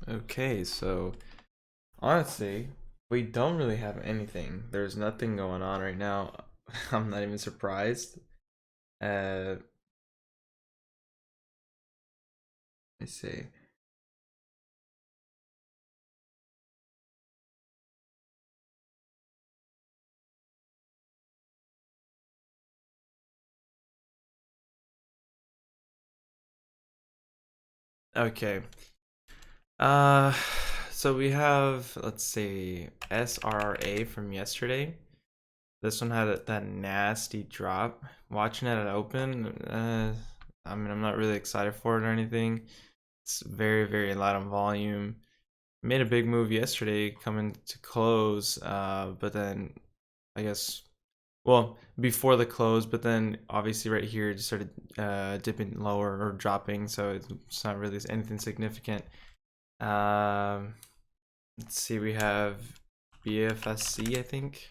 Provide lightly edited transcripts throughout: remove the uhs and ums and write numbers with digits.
Okay, so honestly, we don't really have anything. There's nothing going on right now. I'm not even surprised. Let me see. Okay. Uh, so we have, let's see, SRRA from yesterday. This one had that nasty drop. Watching it at open, I mean, I'm not really excited for it or anything. It's very, very light on volume. Made a big move yesterday coming to close, but then I guess, well, before the close, but then obviously right here it just started dipping lower or dropping, so it's not really anything significant. Um, let's see, we have BFSC, I think.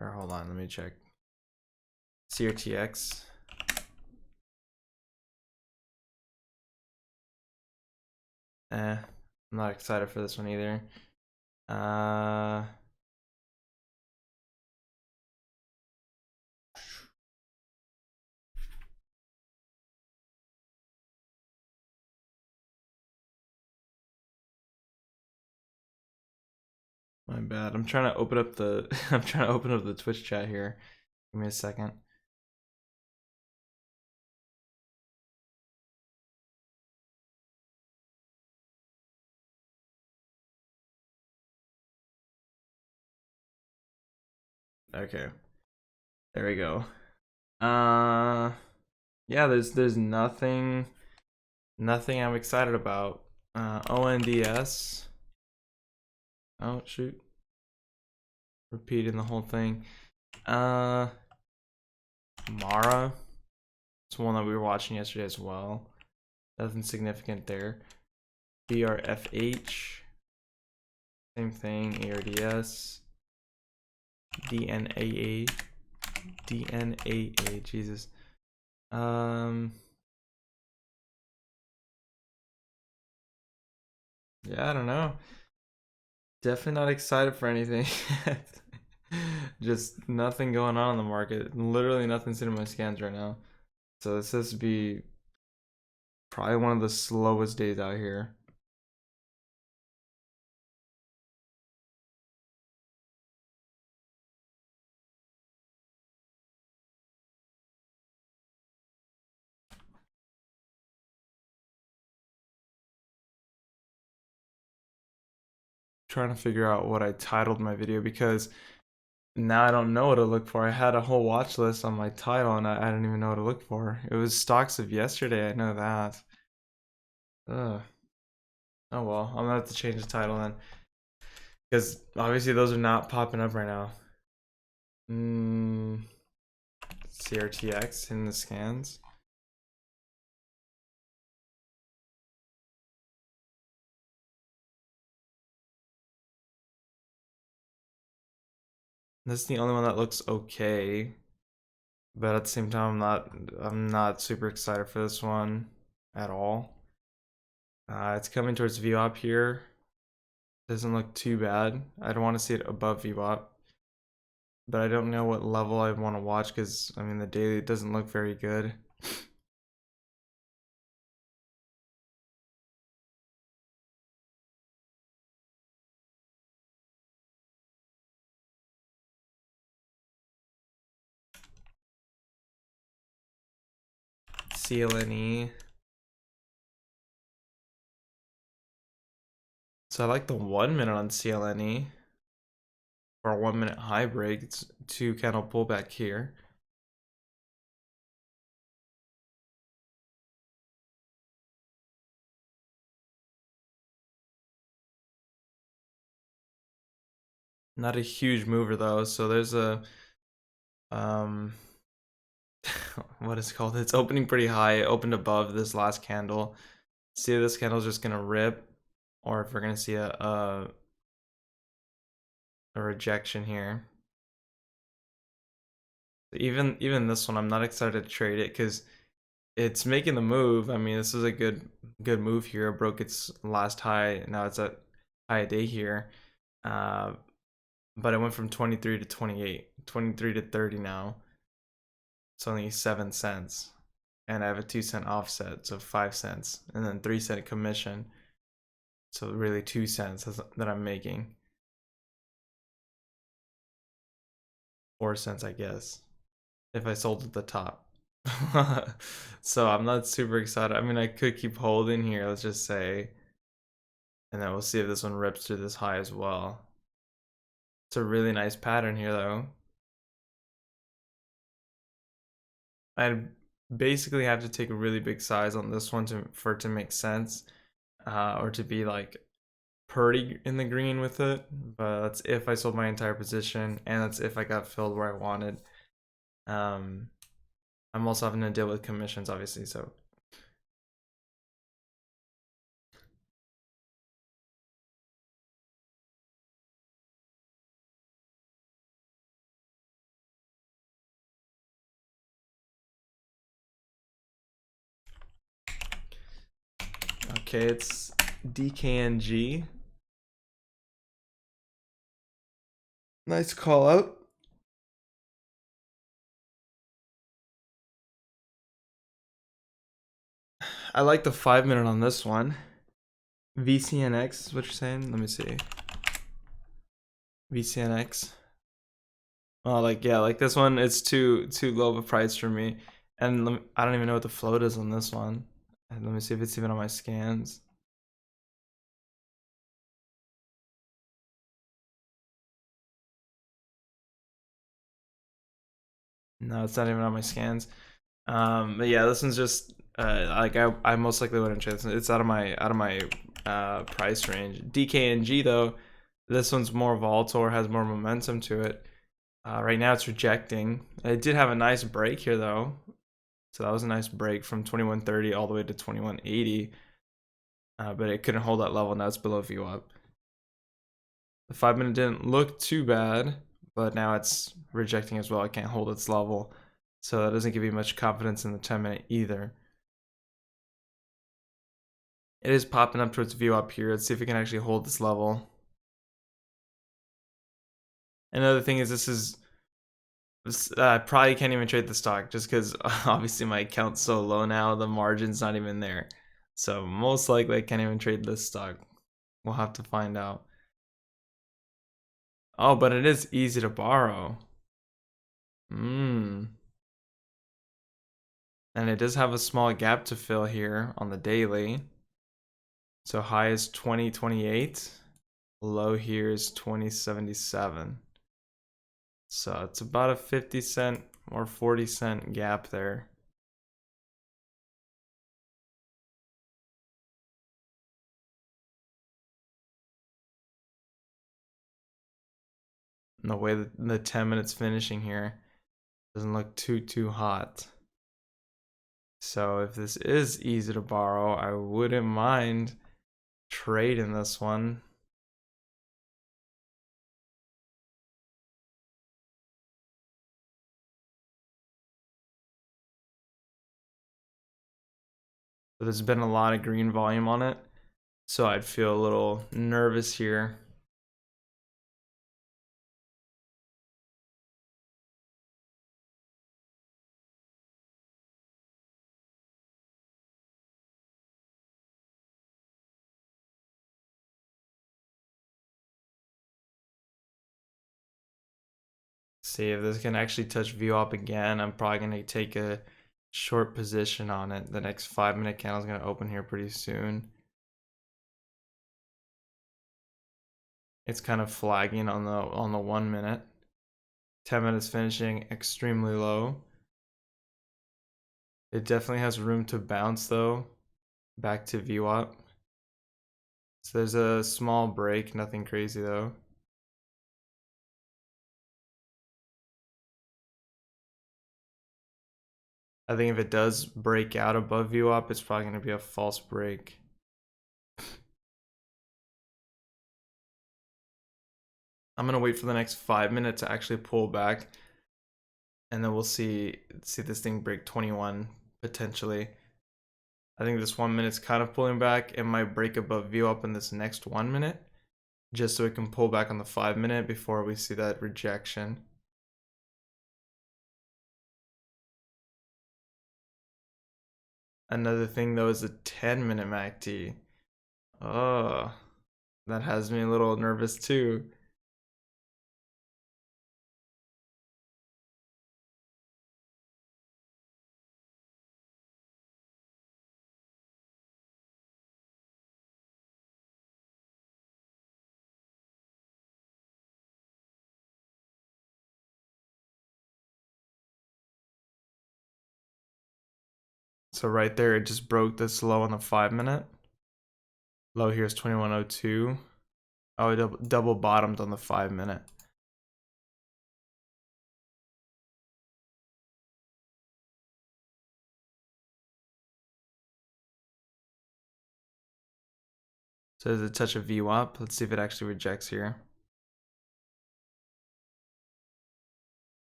Or hold on, let me check. CRTX. I'm not excited for this one either. Uh, my bad. I'm trying to open up the I'm trying to open up the Twitch chat here. Give me a second. Okay. There we go. Uh yeah, there's nothing I'm excited about. ONDS. Oh shoot. Repeating the whole thing. Uh Mara. It's one that we were watching yesterday as well. Nothing significant there. BRFH. Same thing. ARDS. DNAA. DNAA. Jesus. Yeah, I don't know. Definitely not excited for anything. Just nothing going on in the market. Literally nothing's in my scans right now. So this has to be probably one of the slowest days out here. Trying to figure out what I titled my video because now I don't know what to look for. I had a whole watch list on my title and I didn't even know what to look for. It was stocks of yesterday, I know that. Ugh. Oh well, I'm gonna have to change the title then. Because obviously those are not popping up right now. CRTX in the scans. This is the only one that looks okay, but at the same time, I'm not super excited for this one at all. It's coming towards VWAP here. Doesn't look too bad. I don't want to see it above VWAP, but I don't know what level I want to watch because I mean the daily doesn't look very good. CLNE. So I like the 1 minute on CLNE for a 1 minute high break. It's 2 candle pullback here. Not a huge mover though, so there's a um what is it called? It's opening pretty high. It opened above this last candle. See if this candle's just gonna rip, or if we're gonna see a rejection here. Even this one, I'm not excited to trade it because it's making the move. I mean, this is a good move here. It broke its last high. Now it's at high a day here. Uh, but it went from 23 to 28, 23 to 30 now. It's only 7 cents. And I have a 2-cent offset, so 5 cents. And then 3-cent commission. So really 2 cents that I'm making. 4 cents, I guess, if I sold at the top. So I'm not super excited. I mean, I could keep holding here, let's just say. And then we'll see if this one rips through this high as well. It's a really nice pattern here, though. I'd basically have to take a really big size on this one for it to make sense, or to be like pretty in the green with it. But that's if I sold my entire position, and that's if I got filled where I wanted. I'm also having to deal with commissions, obviously, so. Okay, it's DKNG. Nice call out. I like the 5-minute on this one. VCNX is what you're saying? Let me see. VCNX. Oh, like, yeah, like this one, it's too low of a price for me. And I don't even know what the float is on this one. And let me see if it's even on my scans. No, it's not even on my scans. But yeah, this one's just like I most likely wouldn't trade this. It's out of my price range. DKNG though, this one's more volatile or has more momentum to it. Right now it's rejecting. It did have a nice break here though. So that was a nice break from 2130 all the way to 2180. But it couldn't hold that level. Now it's below VWAP. The 5-minute didn't look too bad, but now it's rejecting as well. I can't hold its level. So that doesn't give you much confidence in the 10-minute either. It is popping up towards VWAP here. Let's see if we can actually hold this level. Another thing is I probably can't even trade the stock just because obviously my account's so low now, the margin's not even there. So most likely I can't even trade this stock. We'll have to find out. Oh, but it is easy to borrow. And it does have a small gap to fill here on the daily. So high is 2028, low here is 2077. So it's about a 50-cent or 40-cent gap there. And the way that the 10 minutes finishing here doesn't look too hot. So if this is easy to borrow, I wouldn't mind trading this one. But there's been a lot of green volume on it, so I'd feel a little nervous here. See if this can actually touch VWAP again. I'm probably going to take a short position on it. The next 5-minute candle is going to open here pretty soon. It's kind of flagging on the 1 minute. 10 minutes finishing extremely low. It definitely has room to bounce though, back to VWAP. So there's a small break, nothing crazy though. I think if it does break out above VWAP, it's probably going to be a false break. I'm going to wait for the next 5 minutes to actually pull back. And then we'll see this thing break 21 potentially. I think this 1 minute's kind of pulling back. It might break above VWAP in this next 1 minute, just so it can pull back on the 5 minute before we see that rejection. Another thing though is the 10-minute MACD. Oh, that has me a little nervous too. So right there, it just broke this low on the 5 minute. Low here is 2102. Oh, it double bottomed on the 5 minute. So there's a touch of VWAP. Let's see if it actually rejects here.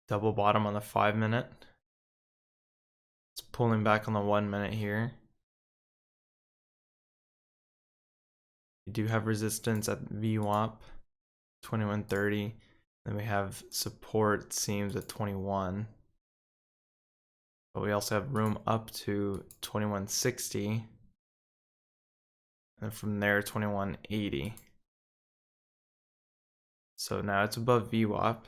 Double bottom on the 5 minute. It's pulling back on the 1 minute here. We do have resistance at VWAP, 2130. Then we have support seams at 21. But we also have room up to 2160. And from there, 2180. So now it's above VWAP.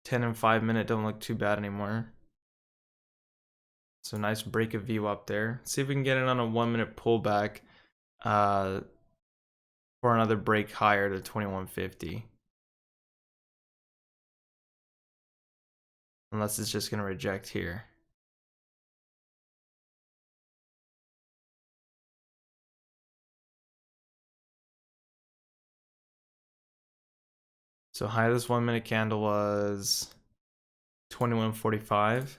10 and 5 minute don't look too bad anymore. So nice break of VWAP there. See if we can get it on a 1 minute pullback for another break higher to 2150. Unless it's just going to reject here. So high of this 1 minute candle was 2145.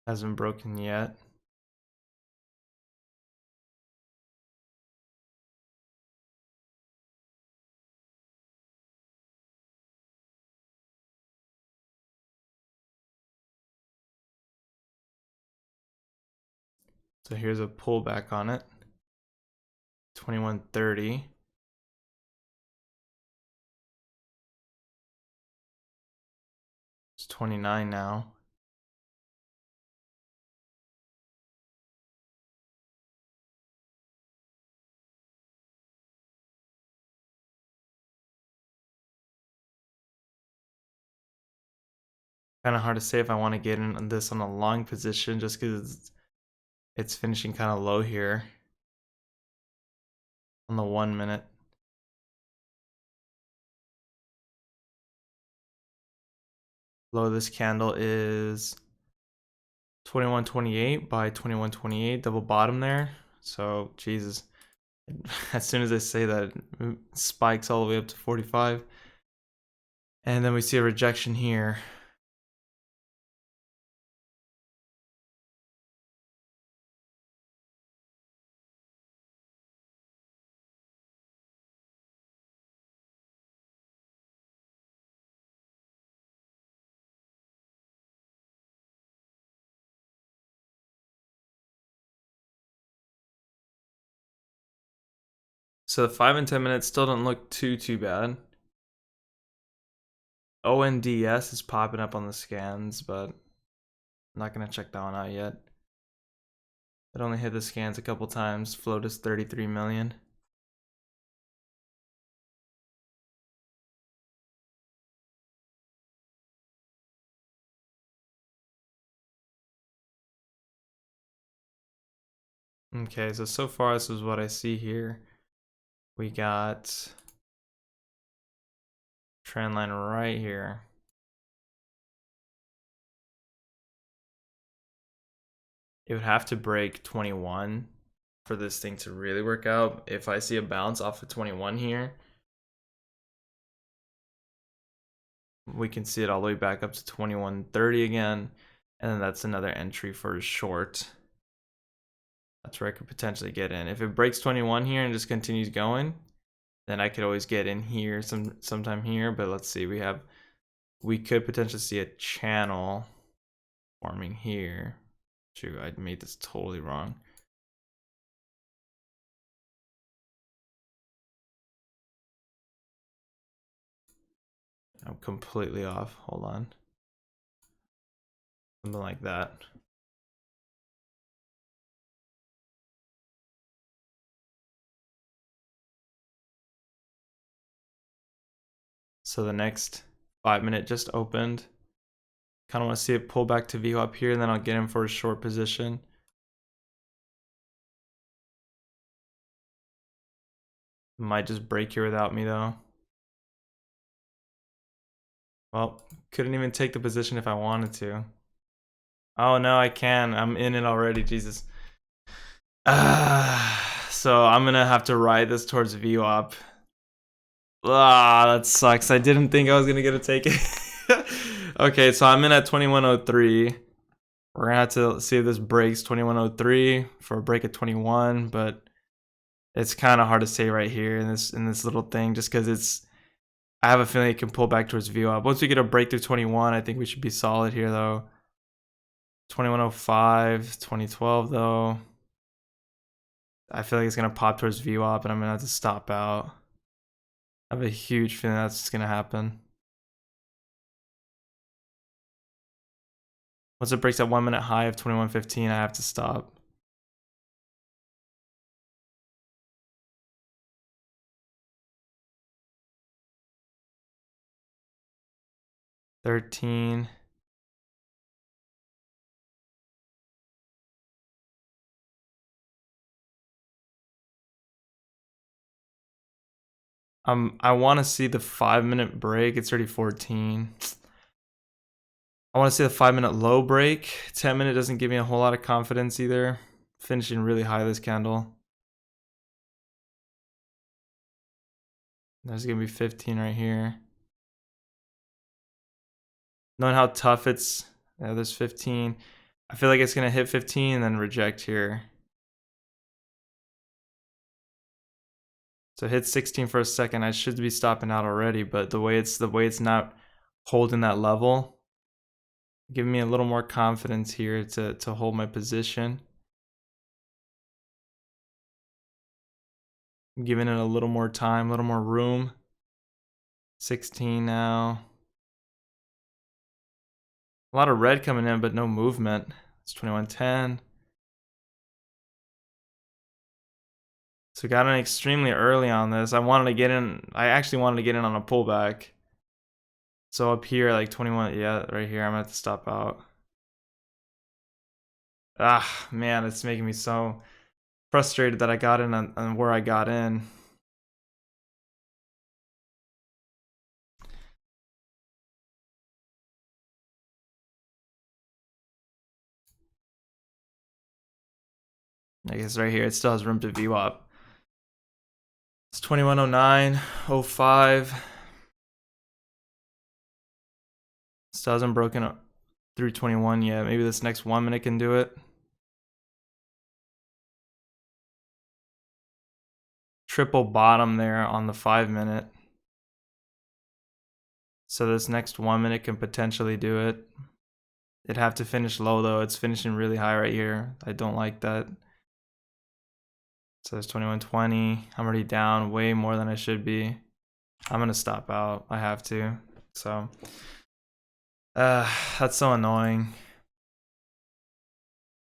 Hasn't broken yet. So here's a pullback on it. 2130. It's 29 now. Kind of hard to say if I want to get in this on a long position just because it's finishing kind of low here on the 1 minute. Low of this candle is 2128 by 2128, double bottom there. So Jesus, as soon as I say that, it spikes all the way up to 45. And then we see a rejection here. So the 5 and 10 minutes still don't look too bad. ONDS is popping up on the scans, but I'm not gonna check that one out yet. It only hit the scans a couple times. Float is 33 million. Okay, so far this is what I see here. We got trend line right here. it would have to break 21 for this thing to really work out. If I see a bounce off of 21 here, we can see it all the way back up to 21.30 again, and then that's another entry for a short. That's where I could potentially get in. If it breaks 21 here and just continues going, then I could always get in here sometime here. But let's see, we could potentially see a channel forming here. Shoot, I made this totally wrong. I'm completely off. Hold on. Something like that. So the next 5-minute just opened. Kind of want to see it pull back to VWAP here, and then I'll get in for a short position. Might just break here without me though. Well, couldn't even take the position if I wanted to. Oh no, I can. I'm in it already, Jesus. So I'm gonna have to ride this towards VWAP. That sucks. I didn't think I was gonna get to take it. Okay, so I'm in at 2103. We're gonna have to see if this breaks 2103 for a break at 21, but it's kind of hard to say right here in this little thing, just because I have a feeling it can pull back towards VWAP. Once we get a break through 21, I think we should be solid here though. 2105, 2012 though. I feel like it's gonna pop towards VWAP, and I'm gonna have to stop out. I have a huge feeling that's gonna happen. Once it breaks that 1 minute high of 2115, I have to stop. $13. I want to see the 5-minute break. It's already 14. I want to see the 5-minute low break. 10-minute doesn't give me a whole lot of confidence either. Finishing really high this candle. There's gonna be 15 right here. Knowing how tough it's, yeah, there's 15. I feel like it's gonna hit 15 and then reject here. So hit 16 for a second. I should be stopping out already, but the way it's not holding that level, giving me a little more confidence here to hold my position. I'm giving it a little more time, a little more room. 16 now. A lot of red coming in, but no movement. It's 2110. So got in extremely early on this. I actually wanted to get in on a pullback. So up here, like 21, yeah, right here, I'm gonna have to stop out. Man, it's making me so frustrated that I got in on where I got in. I guess right here, it still has room to VWAP. It's 2109, 05. Still hasn't broken up through 21 yet. Maybe this next 1 minute can do it. Triple bottom there on the 5-minute. So this next 1 minute can potentially do it. It'd have to finish low though. It's finishing really high right here. I don't like that. So there's 2120. I'm already down way more than I should be. I'm gonna stop out. I have to. So that's so annoying.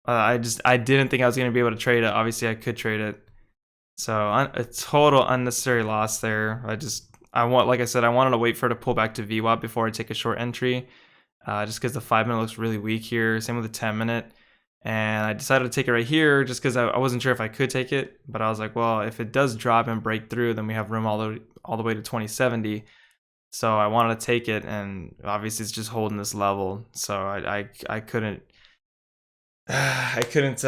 I didn't think I was gonna be able to trade it. Obviously I could trade it. So a total unnecessary loss there. Like I said, I wanted to wait for it to pull back to VWAP before I take a short entry. Just because the 5-minute looks really weak here. Same with the 10-minute. And I decided to take it right here just because I wasn't sure if I could take it. But I was like, well, if it does drop and break through, then we have room all the way to 2070. So I wanted to take it, and obviously it's just holding this level. So I couldn't I couldn't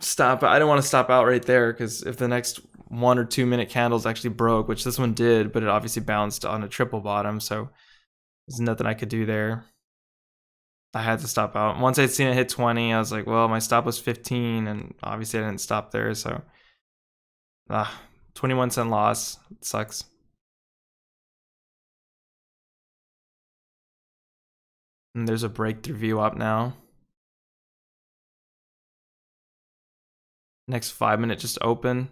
stop. I didn't want to stop out right there because if the next 1 or 2 minute candles actually broke, which this one did, but it obviously bounced on a triple bottom, so there's nothing I could do there. I had to stop out. Once I'd seen it hit 20, I was like, well, my stop was 15, and obviously I didn't stop there, so 21-cent loss. It sucks. And there's a breakthrough view up now. Next 5 minute just open.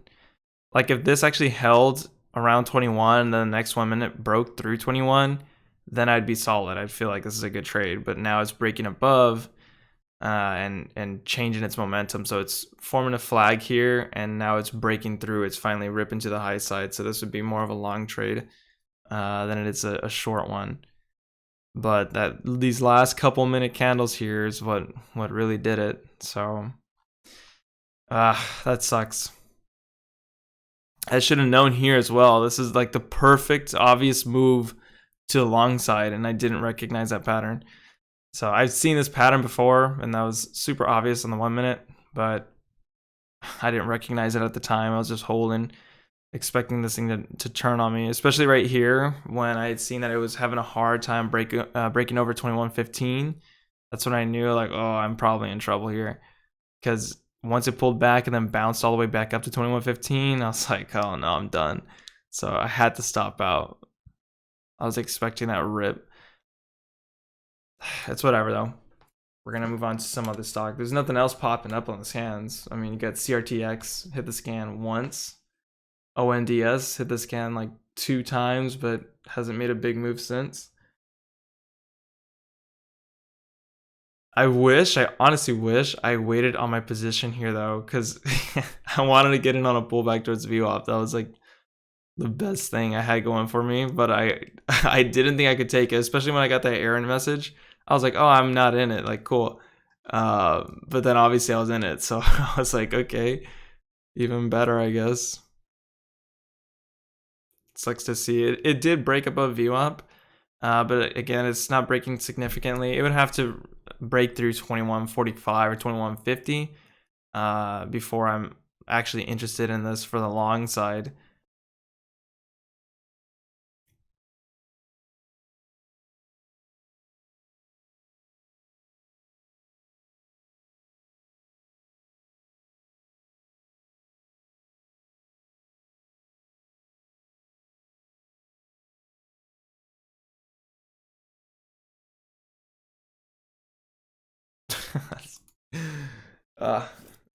Like if this actually held around 21, then the next 1 minute broke through 21, then I'd be solid. I'd feel like this is a good trade. But now it's breaking above and changing its momentum. So it's forming a flag here, and now it's breaking through. It's finally ripping to the high side. So this would be more of a long trade than it is a short one. But these last couple minute candles here is what really did it. So that sucks. I should have known here as well. This is like the perfect obvious move to the long side, and I didn't recognize that pattern. So I've seen this pattern before, and that was super obvious on the 1 minute, but I didn't recognize it at the time. I was just holding, expecting this thing to turn on me, especially right here when I had seen that it was having a hard time breaking over 21.15. That's when I knew, like, oh, I'm probably in trouble here, because once it pulled back and then bounced all the way back up to 21.15, I was like, oh no, I'm done. So I had to stop out. I was expecting that rip. It's whatever though. We're gonna move on to some other stock. There's nothing else popping up on the scans. I mean, you got CRTX hit the scan once. ONDS hit the scan like 2 times, but hasn't made a big move since. I honestly wish I waited on my position here though, because I wanted to get in on a pullback towards VWAP. That was like the best thing I had going for me, but I didn't think I could take it, especially when I got that error message. I was like, oh, I'm not in it, like cool. But then obviously I was in it, so I was like, okay, even better, I guess. Sucks to see it. It did break above VWAP. But again, it's not breaking significantly. It would have to break through 21.45 or 21.50 before I'm actually interested in this for the long side.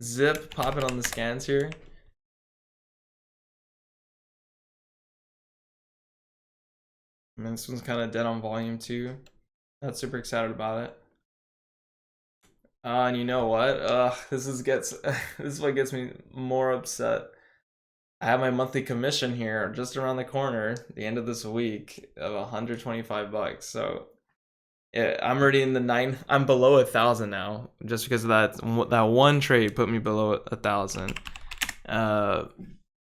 Zip popping on the scans here. I mean, this one's kind of dead on volume too. Not super excited about it. And you know what? This is what gets me more upset. I have my monthly commission here just around the corner, the end of this week, of 125 bucks. So yeah, I'm already in the nine. I'm below 1,000 now, just because of that one trade put me below 1,000.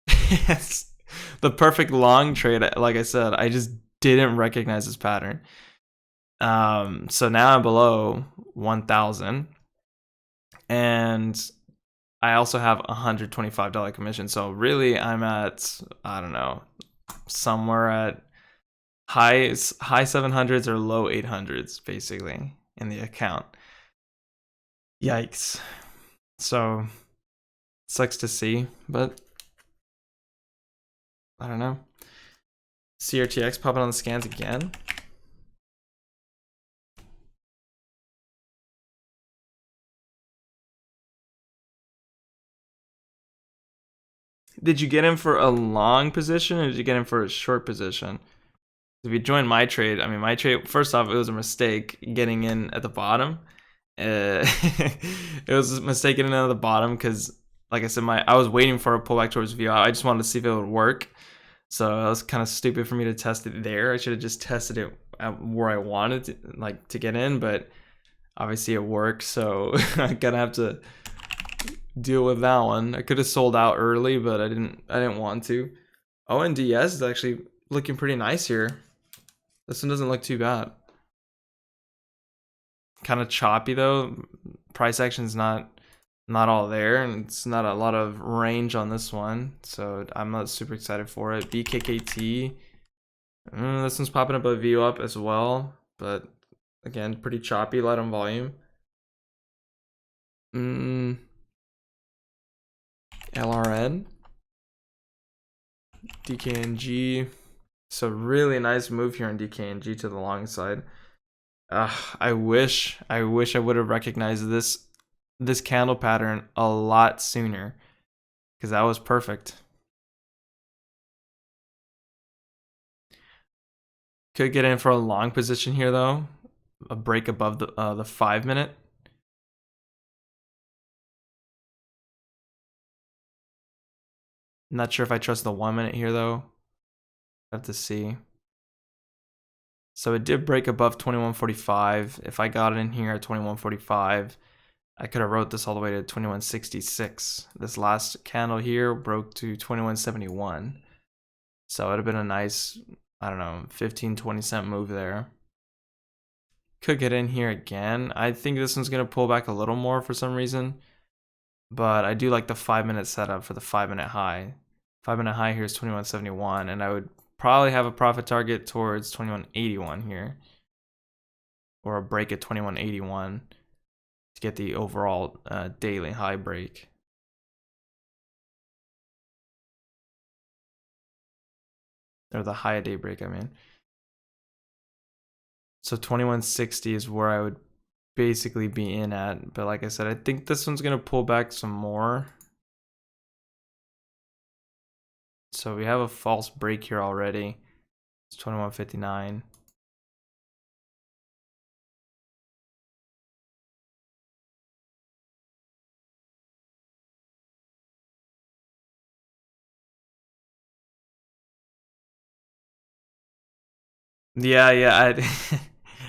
It's the perfect long trade. Like I said, I just didn't recognize this pattern. So now I'm below 1,000, and I also have $125 commission. So really, I'm at, I don't know, somewhere at high 700s or low 800s, basically, in the account. Yikes. So sucks to see, but I don't know. CRTX popping on the scans again. Did you get in for a long position, or did you get in for a short position? If you joined my trade, I mean, my trade, first off, it was a mistake getting in at the bottom. It was a mistake getting in at the bottom because, like I said, I was waiting for a pullback towards VI. I just wanted to see if it would work. So it was kind of stupid for me to test it there. I should have just tested it at where I wanted to get in, but obviously it worked. So I'm gonna have to deal with that one. I could have sold out early, but I didn't want to. ONDS is actually looking pretty nice here. This one doesn't look too bad. kind of choppy though. Price action's not all there, and it's not a lot of range on this one, so I'm not super excited for it. BKKT, this one's popping up a view up as well, but again, pretty choppy, light on volume. LRN, DKNG. So really nice move here on DKNG to the long side. I wish I would have recognized this candle pattern a lot sooner, because that was perfect. Could get in for a long position here though, a break above the 5 minute. Not sure if I trust the 1 minute here though. Have to see. So it did break above 2145. If I got it in here at 2145, I could have wrote this all the way to 2166. This last candle here broke to 2171. So it would have been a nice, I don't know, 15-20 cent move there. Could get in here again. I think this one's going to pull back a little more for some reason. But I do like the 5 minute setup for the 5 minute high. 5 minute high here is 2171, and I would probably have a profit target towards 2181 here, or a break at 2181 to get the overall daily high break. Or the high day break, I mean. So 2160 is where I would basically be in at, but like I said, I think this one's gonna pull back some more. So we have a false break here already. It's 2159. Yeah,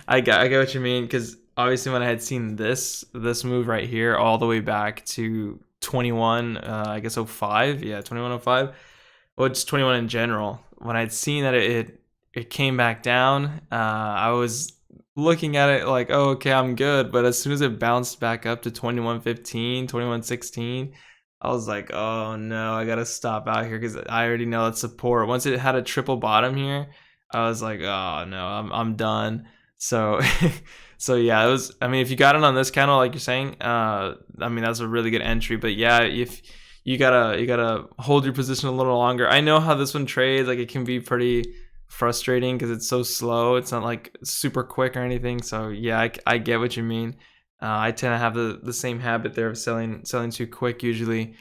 I got what you mean, because obviously when I had seen this move right here all the way back to 21, I guess 05, yeah, 2105. Well, just 21 in general. When I'd seen that it came back down, I was looking at it like, oh, okay, I'm good. But as soon as it bounced back up to 2115, 2116, I was like, oh no, I gotta stop out here, because I already know that support. Once it had a triple bottom here, I was like, oh no, I'm done. So so yeah, it was, I mean, if you got it on this candle like you're saying, I mean, that's a really good entry. But yeah, if you gotta hold your position a little longer. I know how this one trades, like it can be pretty frustrating because it's so slow. It's not like super quick or anything. So yeah, I get what you mean. I tend to have the same habit there of selling too quick usually.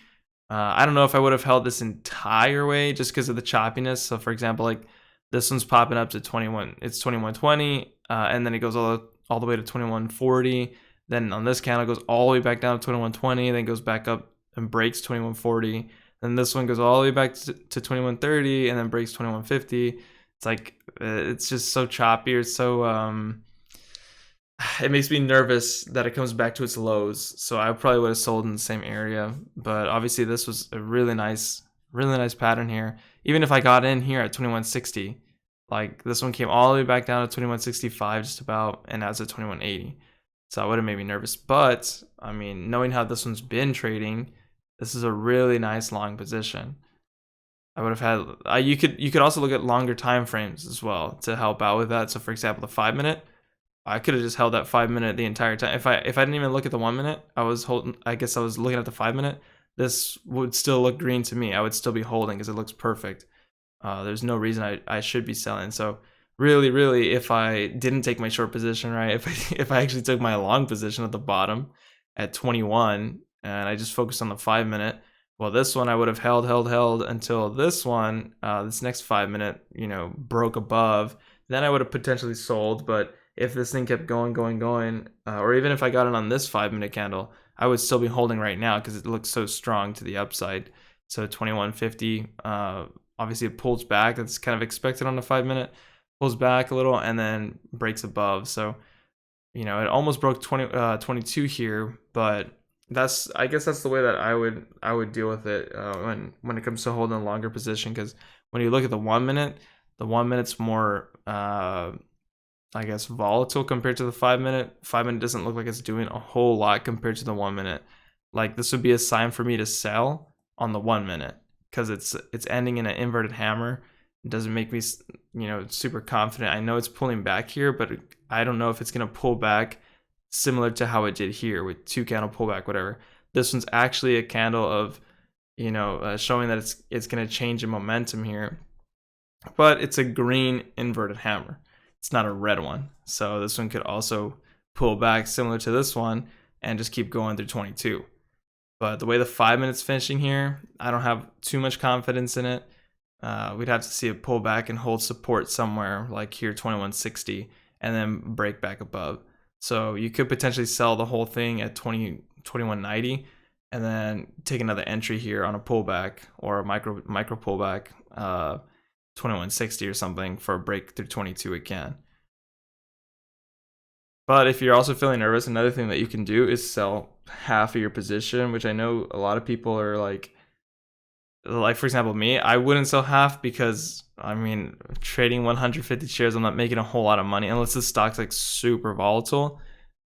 I don't know if I would have held this entire way just because of the choppiness. So for example, like this one's popping up to 21, it's 2120, and then it goes all the way to 2140. Then on this candle it goes all the way back down to 2120, then goes back up and breaks 2140. Then this one goes all the way back to 2130 and then breaks 2150. It's like, it's just so choppy, or so it makes me nervous that it comes back to its lows. So I probably would have sold in the same area, but obviously this was a really nice pattern here. Even if I got in here at 2160, like this one came all the way back down to 2165 just about, and now it's at 2180. So it would have made me nervous. But I mean, knowing how this one's been trading, this is a really nice long position. I would have had, you could also look at longer time frames as well to help out with that. So for example, the 5 minute, I could have just held that 5 minute the entire time. If I didn't even look at the 1 minute, I guess I was looking at the 5 minute. This would still look green to me. I would still be holding because it looks perfect. There's no reason I should be selling. So really, if I didn't take my short position, right, if I actually took my long position at the bottom at 21 and I just focused on the 5 minute, well, this one I would have held until this one, this next 5 minute, broke above. Then I would have potentially sold. But if this thing kept going, or even if I got it on this 5 minute candle, I would still be holding right now because it looks so strong to the upside. So 2150, obviously it pulls back. That's kind of expected on the 5 minute. Pulls back a little and then breaks above. So, it almost broke 22 here, but I guess that's the way that I would deal with it when it comes to holding a longer position. Because when you look at the 1 minute, the 1 minute's more I guess, volatile compared to the 5 minute. 5 minute doesn't look like it's doing a whole lot compared to the 1 minute. Like this would be a sign for me to sell on the 1 minute because it's ending in an inverted hammer. It doesn't make me, super confident. I know it's pulling back here, but I don't know if it's gonna pull back similar to how it did here with 2 candle pullback, whatever. This one's actually a candle of, showing that it's gonna change in momentum here, but it's a green inverted hammer. It's not a red one. So this one could also pull back similar to this one and just keep going through 22. But the way the 5 minutes finishing here, I don't have too much confidence in it. We'd have to see it pull back and hold support somewhere like here 2160 and then break back above. So you could potentially sell the whole thing at 2190 and then take another entry here on a pullback or a micro pullback, 2160 or something for a break through 22 again. But if you're also feeling nervous, another thing that you can do is sell half of your position, which I know a lot of people are like for example, me, I wouldn't sell half because trading 150 shares, I'm not making a whole lot of money unless the stock's like super volatile.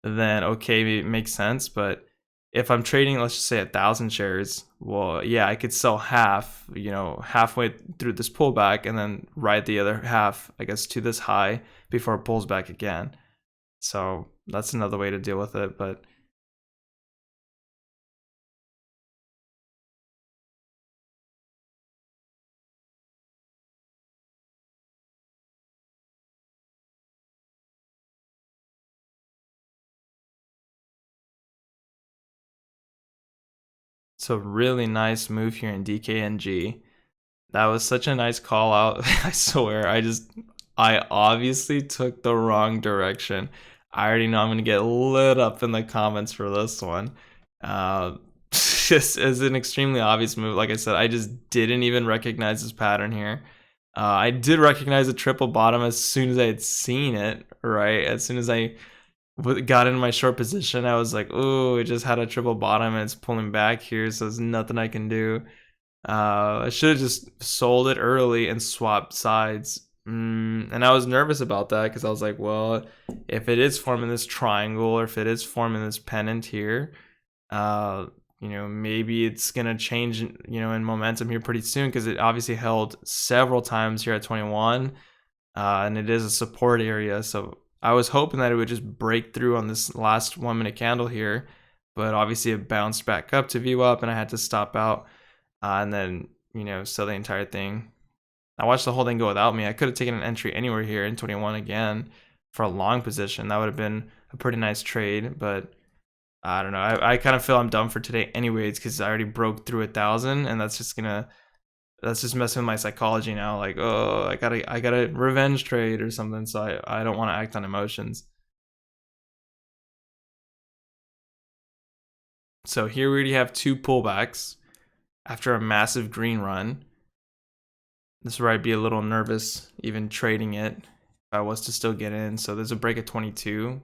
Then okay, it makes sense. But if I'm trading, let's just say 1,000 shares, well, yeah, I could sell half, halfway through this pullback and then ride the other half, I guess, to this high before it pulls back again. So that's another way to deal with it. But so really nice move here in DKNG. That was such a nice call out. I swear, I obviously took the wrong direction. I already know I'm gonna get lit up in the comments for this one. This is an extremely obvious move. Like I said, I just didn't even recognize this pattern here. I did recognize a triple bottom as soon as I had seen it, right? As soon as I got in my short position, I was like, oh, it just had a triple bottom and it's pulling back here, so there's nothing I can do. I should have just sold it early and swapped sides. And I was nervous about that because I was like, well, if it is forming this triangle or if it is forming this pennant here, maybe it's going to change, in momentum here pretty soon because it obviously held several times here at 21. And it is a support area. So I was hoping that it would just break through on this last 1 minute candle here. But obviously it bounced back up to view up and I had to stop out. And then, sell the entire thing. I watched the whole thing go without me. I could have taken an entry anywhere here in 21 again for a long position. That would have been a pretty nice trade, but I don't know. I kind of feel I'm done for today anyways because I already broke through 1,000 and that's just messing with my psychology now. Like, oh, I got a revenge trade or something, so I don't want to act on emotions. So here we already have 2 pullbacks after a massive green run. This is where I'd be a little nervous even trading it if I was to still get in. So there's a break at 22.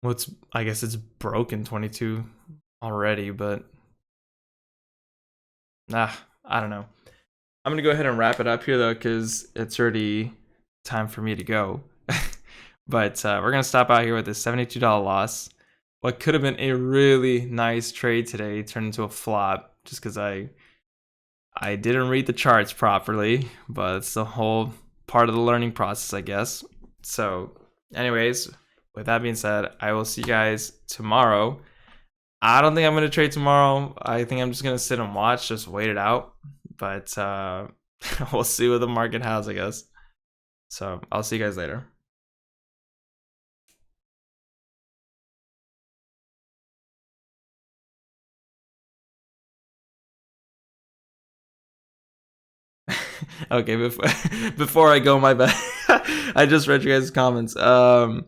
Well, I guess it's broken 22 already, but I don't know. I'm gonna go ahead and wrap it up here though, because it's already time for me to go. But we're gonna stop out here with a $72 loss. What could have been a really nice trade today turned into a flop just because I didn't read the charts properly, but it's the whole part of the learning process, I guess. So anyways, with that being said, I will see you guys tomorrow. I don't think I'm going to trade tomorrow. I think I'm just going to sit and watch, just wait it out. But we'll see what the market has, I guess. So I'll see you guys later. Okay, before I go, my bad. I just read you guys' comments. Yeah.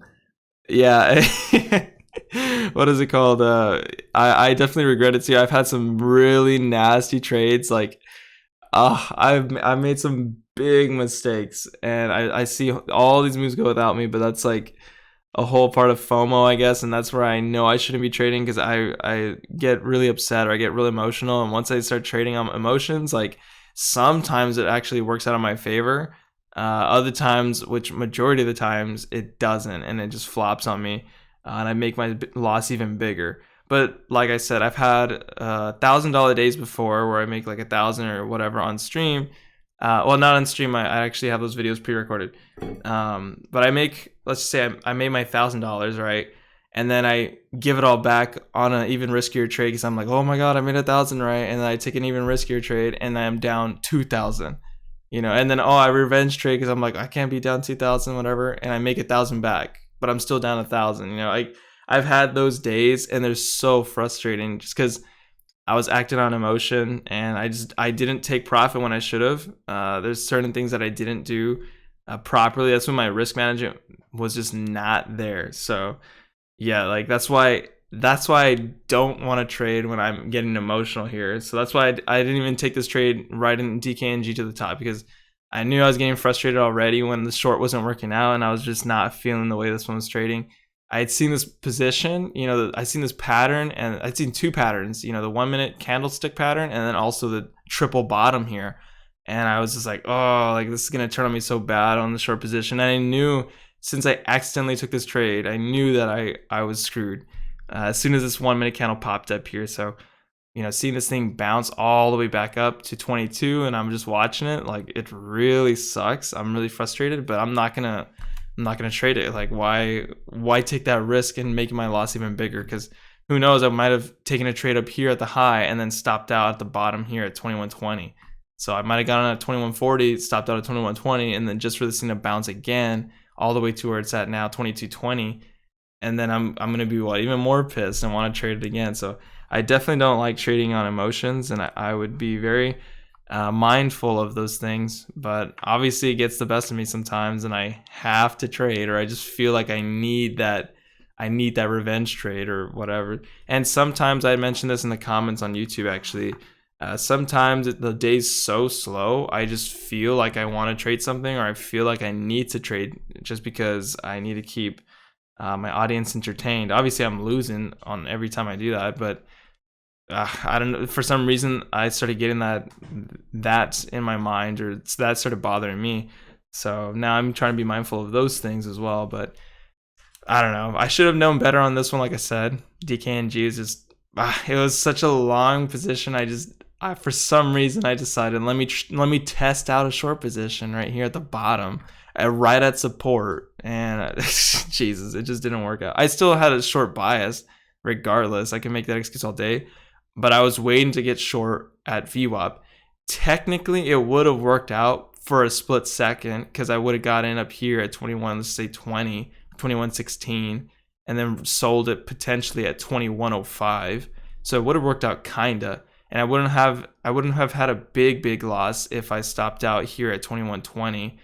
What is it called? I definitely regret it too. I've had some really nasty trades. Like, I've made some big mistakes, and I see all these moves go without me. But that's like a whole part of FOMO, I guess, and that's where I know I shouldn't be trading because I get really upset or I get really emotional, and once I start trading on emotions, like sometimes it actually works out in my favor. Other times, which majority of the times, it doesn't, and it just flops on me, and I make my loss even bigger. But like I said, I've had $1,000 days before where I make like 1,000 or whatever on stream. Well, not on stream. I actually have those videos pre-recorded. But I make, let's just say I made my $1,000, right? And then I give it all back on an even riskier trade because I'm like, oh my god, I made 1,000, right? And then I take an even riskier trade and I'm down 2,000. And then I revenge trade because I'm like, I can't be down 2,000, whatever, and I make 1,000 back, but I'm still down 1,000. I've had those days, and they're so frustrating just because I was acting on emotion, and I didn't take profit when I should have. There's certain things that I didn't do properly. That's when my risk management was just not there. So yeah, like that's why I don't want to trade when I'm getting emotional here. So that's why I didn't even take this trade right in DKNG to the top, because I knew I was getting frustrated already when the short wasn't working out, and I was just not feeling the way this one was trading. I had seen this position, I'd seen this pattern, and I'd seen two patterns, the 1 minute candlestick pattern, and then also the triple bottom here. And I was just like, oh, like this is going to turn on me so bad on the short position. And I knew, since I accidentally took this trade, I knew that I was screwed as soon as this 1 minute candle popped up here. So, seeing this thing bounce all the way back up to 22, and I'm just watching it, like it really sucks. I'm really frustrated, but I'm not gonna trade it. Like, why take that risk and make my loss even bigger? Because who knows, I might have taken a trade up here at the high and then stopped out at the bottom here at 21.20. So I might have gotten at 21.40, stopped out at 21.20, and then just for this thing to bounce again all the way to where it's at now, 22.20, and then I'm gonna be even more pissed and want to trade it again. So I definitely don't like trading on emotions, and I would be very mindful of those things. But obviously it gets the best of me sometimes, and I have to trade, or I just feel like I need that revenge trade or whatever. And sometimes I mentioned this in the comments on YouTube actually. Sometimes the day's so slow, I just feel like I want to trade something, or I feel like I need to trade just because I need to keep my audience entertained. Obviously, I'm losing on every time I do that, but I don't know. For some reason, I started getting that in my mind, or that started bothering me. So now I'm trying to be mindful of those things as well. But I don't know. I should have known better on this one. Like I said, DKNG is just it was such a long position. For some reason I decided let me test out a short position right here at the bottom, right at support, and Jesus, it just didn't work out. I still had a short bias regardless. I can make that excuse all day, but I was waiting to get short at VWAP. Technically it would have worked out for a split second, because I would have got in up here at 21, let's say 21.16, and then sold it potentially at 21.05. So it would have worked out kinda. And I wouldn't have had a big loss if I stopped out here at 21.20.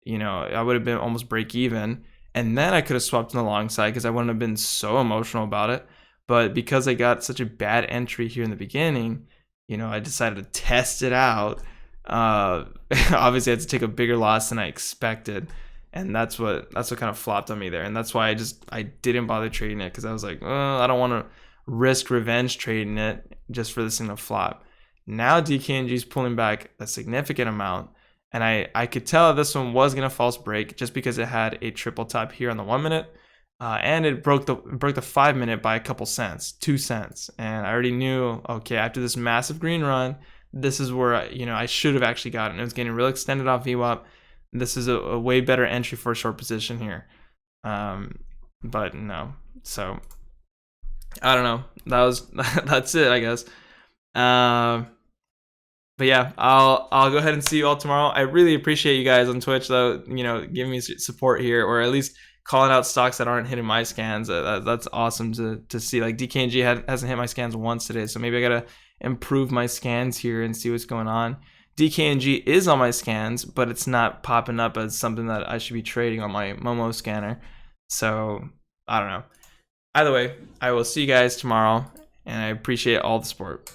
I would have been almost break even. And then I could have swapped on the long side because I wouldn't have been so emotional about it. But because I got such a bad entry here in the beginning, I decided to test it out. Obviously I had to take a bigger loss than I expected. And that's what kind of flopped on me there. And that's why I didn't bother trading it, because I was like, I don't want to risk revenge trading it just for this thing to flop. Now DKNG is pulling back a significant amount, and I could tell this one was gonna false break just because it had a triple top here on the 1 minute, and it broke the 5 minute by a couple cents, 2 cents, and I already knew, okay, after this massive green run, this is where I should have actually gotten. It was getting real extended off VWAP. This is a way better entry for a short position here, but no. So I don't know. That's it, I guess. But yeah, I'll go ahead and see you all tomorrow. I really appreciate you guys on Twitch, though. Giving me support here, or at least calling out stocks that aren't hitting my scans. That's awesome to see. Like DKNG hasn't hit my scans once today, so maybe I gotta improve my scans here and see what's going on. DKNG is on my scans, but it's not popping up as something that I should be trading on my Momo scanner. So I don't know. Either way, I will see you guys tomorrow, and I appreciate all the support.